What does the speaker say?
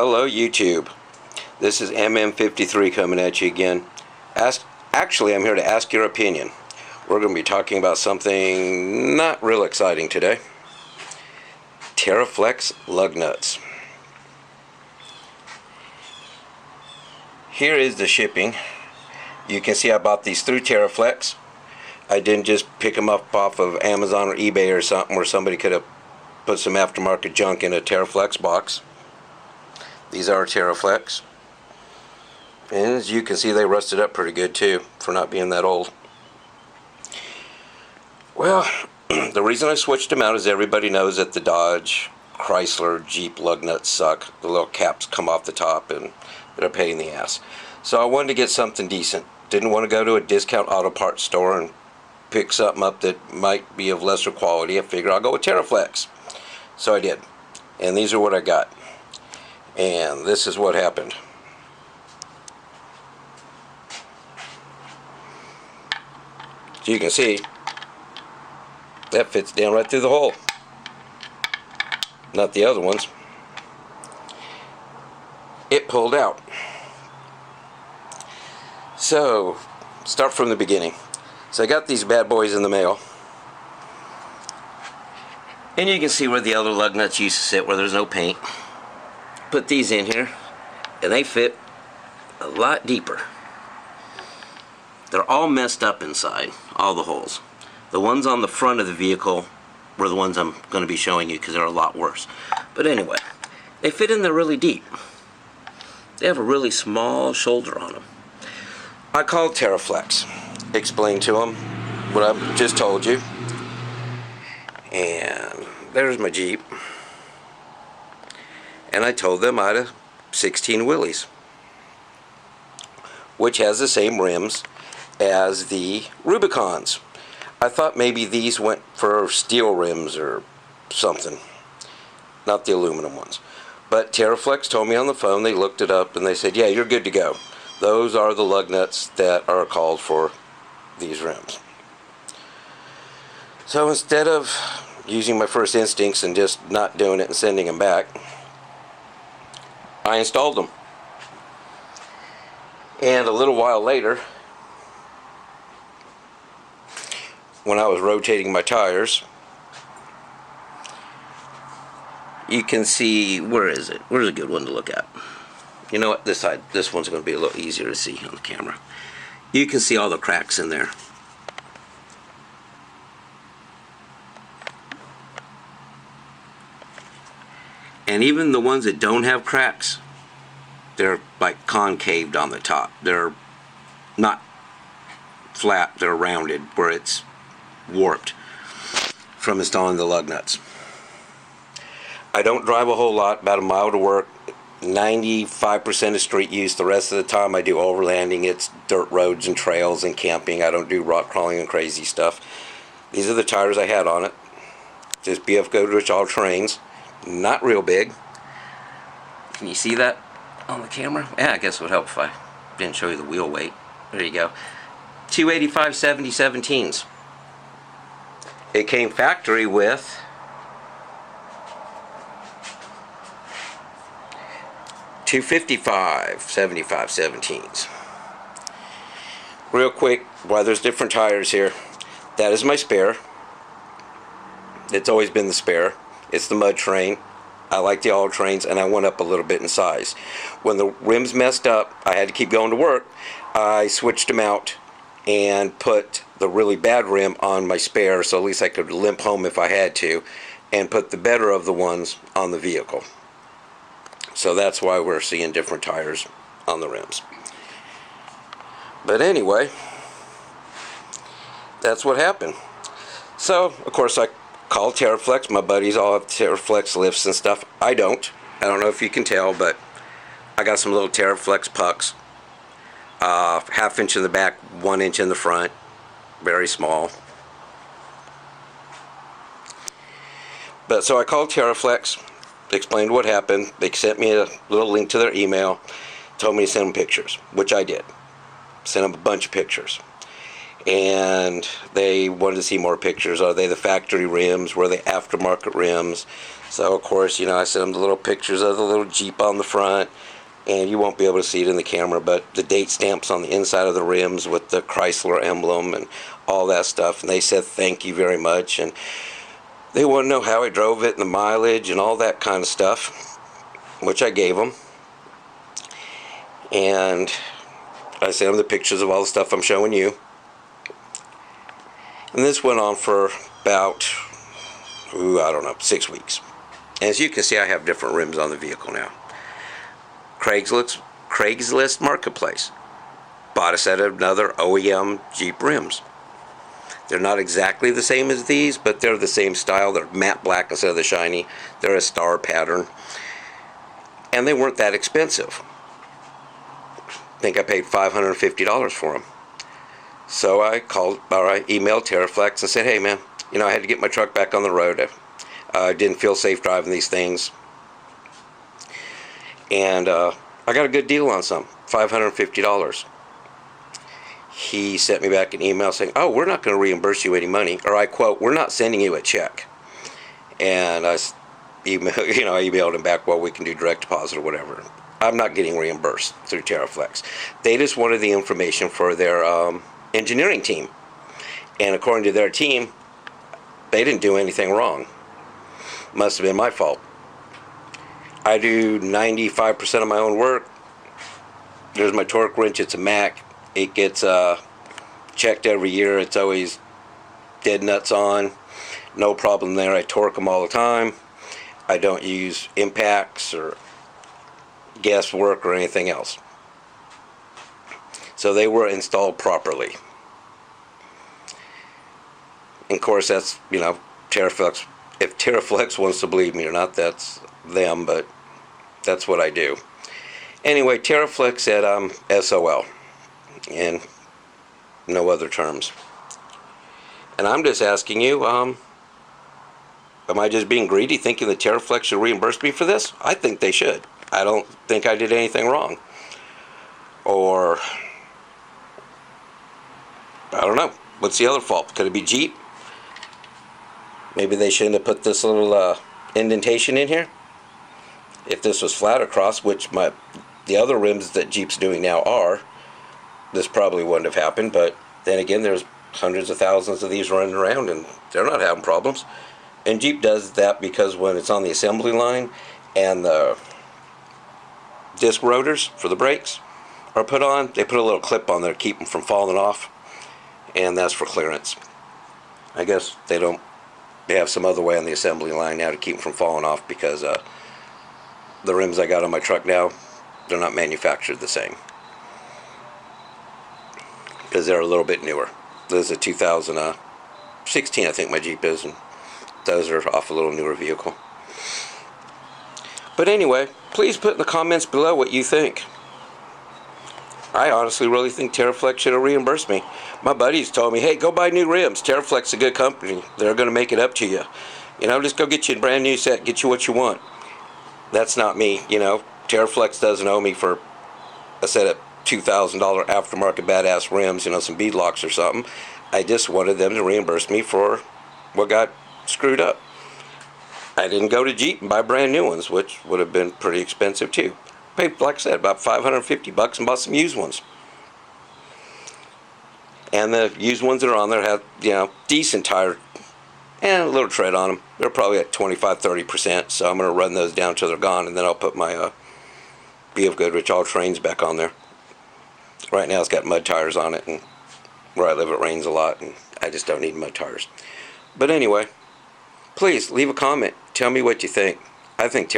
Hello YouTube, this is MM53 coming at you again. Actually, I'm here to ask your opinion. We're going to be talking about something not real exciting today. TERAFLEX lug nuts. Here is the shipping. You can see I bought these through TERAFLEX. I didn't just pick them up off of Amazon or eBay or something where somebody could have put some aftermarket junk in a TERAFLEX box. These are TERAFLEX. And as you can see, they rusted up pretty good too for not being that old. Well, the reason I switched them out is everybody knows that the Dodge, Chrysler, Jeep lug nuts suck. The little caps come off the top and they're a pain in the ass. So I wanted to get something decent. Didn't want to go to a discount auto parts store and pick something up that might be of lesser quality. I figured I'll go with TERAFLEX. So I did. And these are what I got. And this is what happened. So you can see that fits down right through the hole. Not the other ones. It pulled out. So, start from the beginning. So I got these bad boys in the mail. And you can see where the other lug nuts used to sit, where there's no paint. Put these in here, and they fit a lot deeper. They're all messed up inside, all the holes. The ones on the front of the vehicle were the ones I'm going to be showing you because they're a lot worse. But anyway, they fit in there really deep. They have a really small shoulder on them. I called TERAFLEX, explained to them what I've just told you, and there's my Jeep. And I told them I had a 16 Willys, which has the same rims as the Rubicons. I thought maybe these went for steel rims or something, not the aluminum ones. But TERAFLEX told me on the phone, they looked it up and they said, yeah, you're good to go. Those are the lug nuts that are called for these rims. So instead of using my first instincts and just not doing it and sending them back, I installed them. And a little while later, when I was rotating my tires, you can see, where is it? Where's a good one to look at? You know what, this side, this one's going to be a little easier to see on the camera. You can see all the cracks in there. And even the ones that don't have cracks, they're like concaved on the top. They're not flat, they're rounded where it's warped from installing the lug nuts. I don't drive a whole lot, about a mile to work, 95% of street use. The rest of the time I do overlanding. It's dirt roads and trails and camping. I don't do rock crawling and crazy stuff. These are the tires I had on it. This BF Goodrich all terrains. Not real big. Can you see that on the camera? Yeah, I guess it would help if I didn't show you the wheel weight. There you go. 285 70 17s. It came factory with $255 75 17s. Real quick, while there's different tires here, that is my spare. It's always been the spare. It's the mud train. I like the all trains, and I went up a little bit in size. When the rims messed up, I had to keep going to work. I switched them out and put the really bad rim on my spare, so at least I could limp home if I had to, and put the better of the ones on the vehicle. So that's why we're seeing different tires on the rims. But anyway, that's what happened. So, of course, I called TERAFLEX. My buddies all have TERAFLEX lifts and stuff. I don't. I don't know if you can tell, but I got some little TERAFLEX pucks. Half inch in the back, 1 inch in the front. Very small. But so I called TERAFLEX, explained what happened. They sent me a little link to their email, told me to send them pictures, which I did. Sent them a bunch of pictures. and they wanted to see more pictures. Are they the factory rims? Were they aftermarket rims? So of course, I sent them the little pictures of the little Jeep on the front, and you won't be able to see it in the camera, but the date stamps on the inside of the rims with the Chrysler emblem and all that stuff. And they said thank you very much, and they want to know how I drove it and the mileage and all that kind of stuff, which I gave them. And I sent them the pictures of all the stuff I'm showing you. And this went on for about, I don't know, 6 weeks. And as you can see, I have different rims on the vehicle now. Craigslist Marketplace. Bought a set of another OEM Jeep rims. They're not exactly the same as these, but they're the same style. They're matte black instead of the shiny. They're a star pattern. And they weren't that expensive. I think I paid $550 for them. So I emailed TERAFLEX and said, hey man, I had to get my truck back on the road. I didn't feel safe driving these things. And I got a good deal on some, $550. He sent me back an email saying, oh, we're not going to reimburse you any money. Or I quote, we're not sending you a check. And I emailed him back, well, we can do direct deposit or whatever. I'm not getting reimbursed through TERAFLEX. They just wanted the information for their engineering team. And according to their team, they didn't do anything wrong. Must have been my fault. I do 95% of my own work. There's my torque wrench. It's a Mac. It gets checked every year. It's always dead nuts on. No problem there. I torque them all the time. I don't use impacts or guesswork or anything else. So they were installed properly. And of course, that's, TERAFLEX. If TERAFLEX wants to believe me or not, that's them, but that's what I do. Anyway, TERAFLEX said I'm SOL, and no other terms. And I'm just asking you, am I just being greedy thinking that TERAFLEX should reimburse me for this? I think they should. I don't think I did anything wrong. Or, I don't know. What's the other fault? Could it be Jeep? Maybe they shouldn't have put this little indentation in here. If this was flat across, which the other rims that Jeep's doing now are, this probably wouldn't have happened. But then again, there's hundreds of thousands of these running around, and they're not having problems. And Jeep does that because when it's on the assembly line and the disc rotors for the brakes are put on, they put a little clip on there to keep them from falling off, and that's for clearance. I guess they have some other way on the assembly line now to keep them from falling off, because the rims I got on my truck now, they're not manufactured the same, because they're a little bit newer. This is a 2016, I think my Jeep is, and those are off a little newer vehicle. But anyway, please put in the comments below what you think. I honestly really think TERAFLEX should have reimbursed me. My buddies told me, hey, go buy new rims. TERAFLEX is a good company. They're going to make it up to you. Just go get you a brand new set, get you what you want. That's not me, TERAFLEX doesn't owe me for a set of $2,000 aftermarket badass rims, some beadlocks or something. I just wanted them to reimburse me for what got screwed up. I didn't go to Jeep and buy brand new ones, which would have been pretty expensive too. Paid, like I said, about $550 and bought some used ones. And the used ones that are on there have, decent tire and a little tread on them. They're probably at 25-30%, so I'm going to run those down till they're gone, and then I'll put my Be of Goodrich all trains back on there. Right now it's got mud tires on it, and where I live it rains a lot, and I just don't need mud tires. But anyway, please leave a comment. Tell me what you think. I think